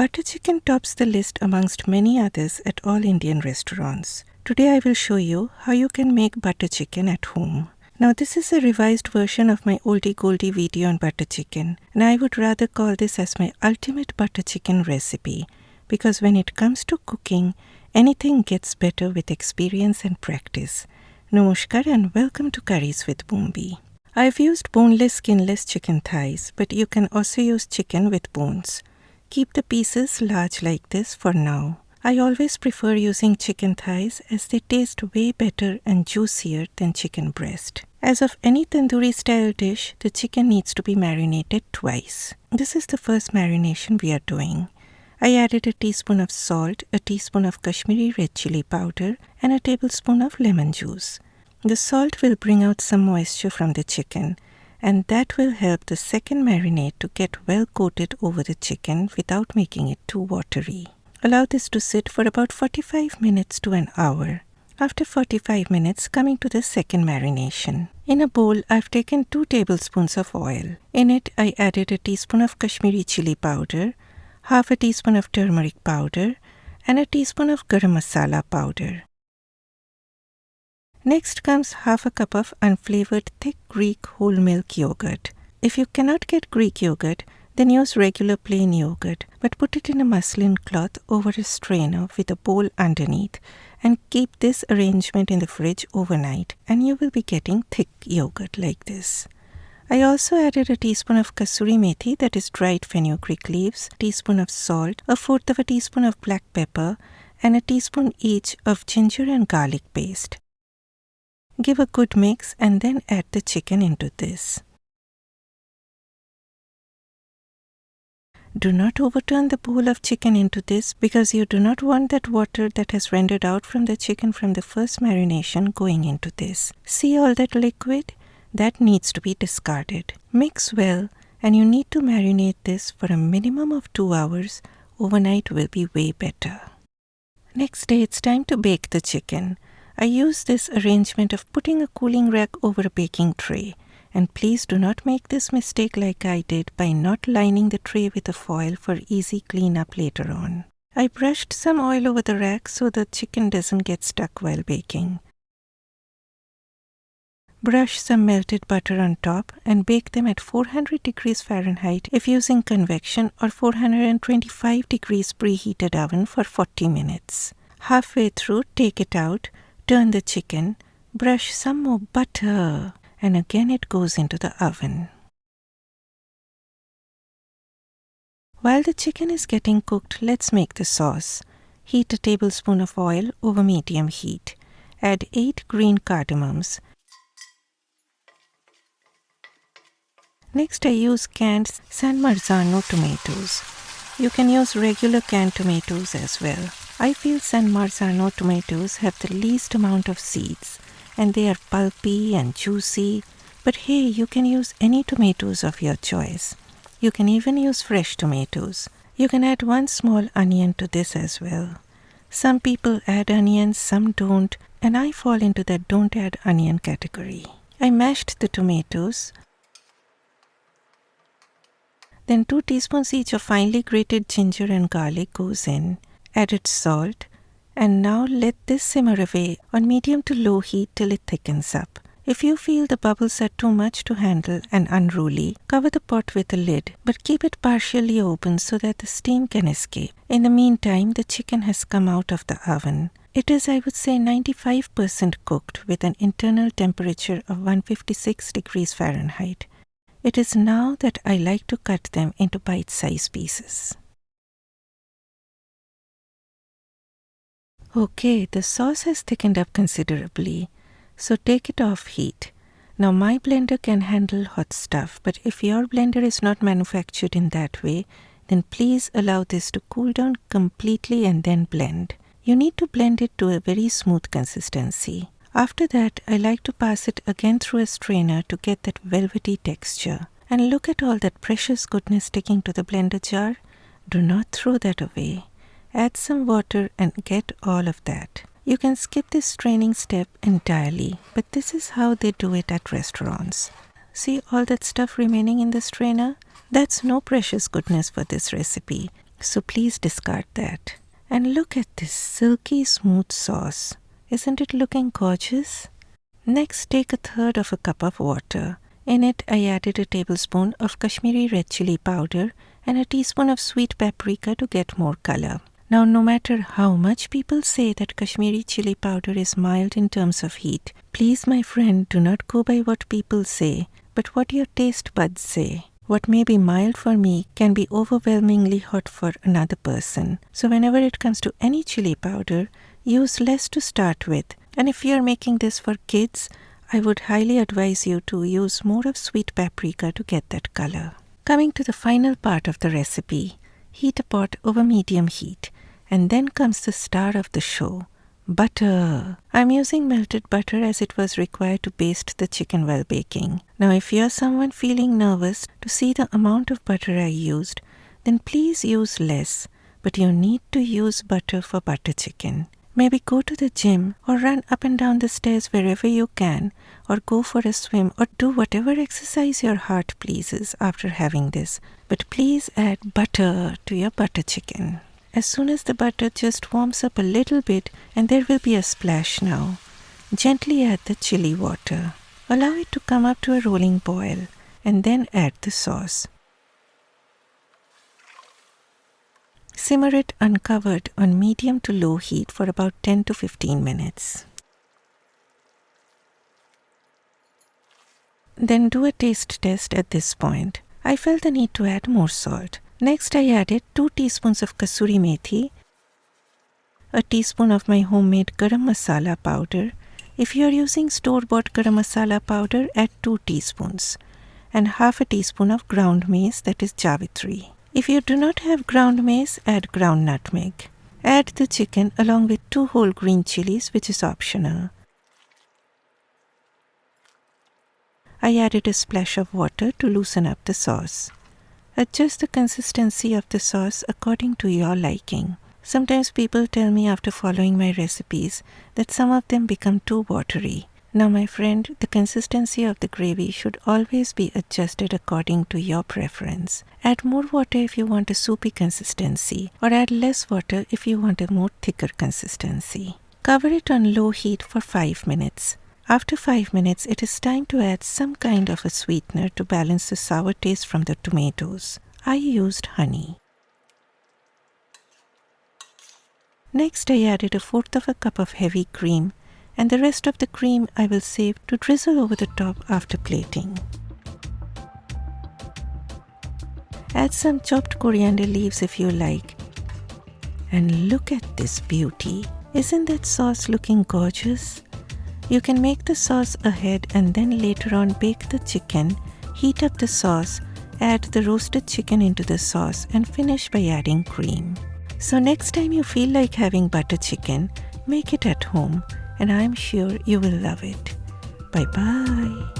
Butter chicken tops the list amongst many others at all Indian restaurants. Today I will show you how you can make butter chicken at home. Now this is a revised version of my oldie goldie video on butter chicken, and I would rather call this as my ultimate butter chicken recipe, because when it comes to cooking, anything gets better with experience and practice. Namaskar and welcome to Curries with Bumbi. I've used boneless skinless chicken thighs, but you can also use chicken with bones. Keep the pieces large like this for now. I always prefer using chicken thighs as they taste way better and juicier than chicken breast. As of any tandoori style dish, the chicken needs to be marinated twice. This is the first marination we are doing. I added a teaspoon of salt, a teaspoon of Kashmiri red chili powder, and a tablespoon of lemon juice. The salt will bring out some moisture from the chicken, and that will help the second marinade to get well coated over the chicken without making it too watery. Allow this to sit for about 45 minutes to an hour. After 45 minutes, coming to the second marination. In a bowl, I've taken 2 tablespoons of oil. In it, I added a teaspoon of Kashmiri chili powder, half a teaspoon of turmeric powder, and a teaspoon of garam masala powder. Next comes half a cup of unflavored thick Greek whole milk yogurt. If you cannot get Greek yogurt, then use regular plain yogurt, but put it in a muslin cloth over a strainer with a bowl underneath and keep this arrangement in the fridge overnight, and you will be getting thick yogurt like this. I also added a teaspoon of kasoori methi, that is dried fenugreek leaves, a teaspoon of salt, a fourth of a teaspoon of black pepper, and a teaspoon each of ginger and garlic paste. Give a good mix and then add the chicken into this. Do not overturn the bowl of chicken into this because you do not want that water that has rendered out from the chicken from the first marination going into this. See all that liquid? That needs to be discarded. Mix well, and you need to marinate this for a minimum of 2 hours. Overnight will be way better. Next day it's time to bake the chicken. I use this arrangement of putting a cooling rack over a baking tray. And please do not make this mistake like I did by not lining the tray with a foil for easy cleanup later on. I brushed some oil over the rack so the chicken doesn't get stuck while baking. Brush some melted butter on top and bake them at 400 degrees Fahrenheit if using convection or 425 degrees preheated oven for 40 minutes. Halfway through, take it out, turn the chicken, brush some more butter, and again it goes into the oven. While the chicken is getting cooked, let's make the sauce. Heat a tablespoon of oil over medium heat. Add 8 green cardamoms. Next I use canned San Marzano tomatoes. You can use regular canned tomatoes as well. I feel San Marzano tomatoes have the least amount of seeds, and they are pulpy and juicy, but hey, you can use any tomatoes of your choice. You can even use fresh tomatoes. You can add 1 small onion to this as well. Some people add onions, some don't, and I fall into that don't add onion category. I mashed the tomatoes, then 2 teaspoons each of finely grated ginger and garlic goes in, added salt, and now let this simmer away on medium to low heat till it thickens up. If you feel the bubbles are too much to handle and unruly, cover the pot with a lid, but keep it partially open so that the steam can escape. In the meantime, the chicken has come out of the oven. It is, I would say, 95% cooked with an internal temperature of 156 degrees Fahrenheit. It is now that I like to cut them into bite-sized pieces. Okay, the sauce has thickened up considerably, so take it off heat. Now my blender can handle hot stuff, but if your blender is not manufactured in that way, then please allow this to cool down completely and then blend. You need to blend it to a very smooth consistency. After that, I like to pass it again through a strainer to get that velvety texture. And look at all that precious goodness sticking to the blender jar. Do not throw that away. Add some water and get all of that. You can skip this straining step entirely, but this is how they do it at restaurants. See all that stuff remaining in the strainer? That's no precious goodness for this recipe. so please discard that. And look at this silky smooth sauce. Isn't it looking gorgeous? Next, take 1/3 cup of water. In it, I added a tablespoon of Kashmiri red chili powder and a teaspoon of sweet paprika to get more color. Now, no matter how much people say that Kashmiri chili powder is mild in terms of heat, please, my friend, do not go by what people say, but what your taste buds say. What may be mild for me can be overwhelmingly hot for another person. So whenever it comes to any chili powder, use less to start with. And if you are making this for kids, I would highly advise you to use more of sweet paprika to get that color. Coming to the final part of the recipe, heat a pot over medium heat. And then comes the star of the show, butter. I'm using melted butter as it was required to baste the chicken while baking. Now if you're someone feeling nervous to see the amount of butter I used, then please use less, but you need to use butter for butter chicken. Maybe go to the gym or run up and down the stairs wherever you can, or go for a swim or do whatever exercise your heart pleases after having this. But please add butter to your butter chicken. As soon as the butter just warms up a little bit, and there will be a splash now, gently add the chili water. Allow it to come up to a rolling boil, and then add the sauce. Simmer it uncovered on medium to low heat for about 10 to 15 minutes. Then do a taste test at this point. I felt the need to add more salt. Next, I added 2 teaspoons of kasoori methi, a teaspoon of my homemade garam masala powder. If you are using store-bought garam masala powder, add 2 teaspoons, and half a teaspoon of ground mace, that is javitri. If you do not have ground mace, add ground nutmeg. Add the chicken along with 2 whole green chilies, which is optional. I added a splash of water to loosen up the sauce. Adjust the consistency of the sauce according to your liking. Sometimes people tell me after following my recipes that some of them become too watery. Now my friend, the consistency of the gravy should always be adjusted according to your preference. Add more water if you want a soupy consistency, or add less water if you want a more thicker consistency. Cover it on low heat for 5 minutes. After 5 minutes, it is time to add some kind of a sweetener to balance the sour taste from the tomatoes. I used honey. Next, I added 1/4 cup of heavy cream, and the rest of the cream I will save to drizzle over the top after plating. Add some chopped coriander leaves if you like. And look at this beauty. Isn't that sauce looking gorgeous? You can make the sauce ahead and then later on bake the chicken, heat up the sauce, add the roasted chicken into the sauce, and finish by adding cream. So next time you feel like having butter chicken, make it at home, and I'm sure you will love it. Bye-bye.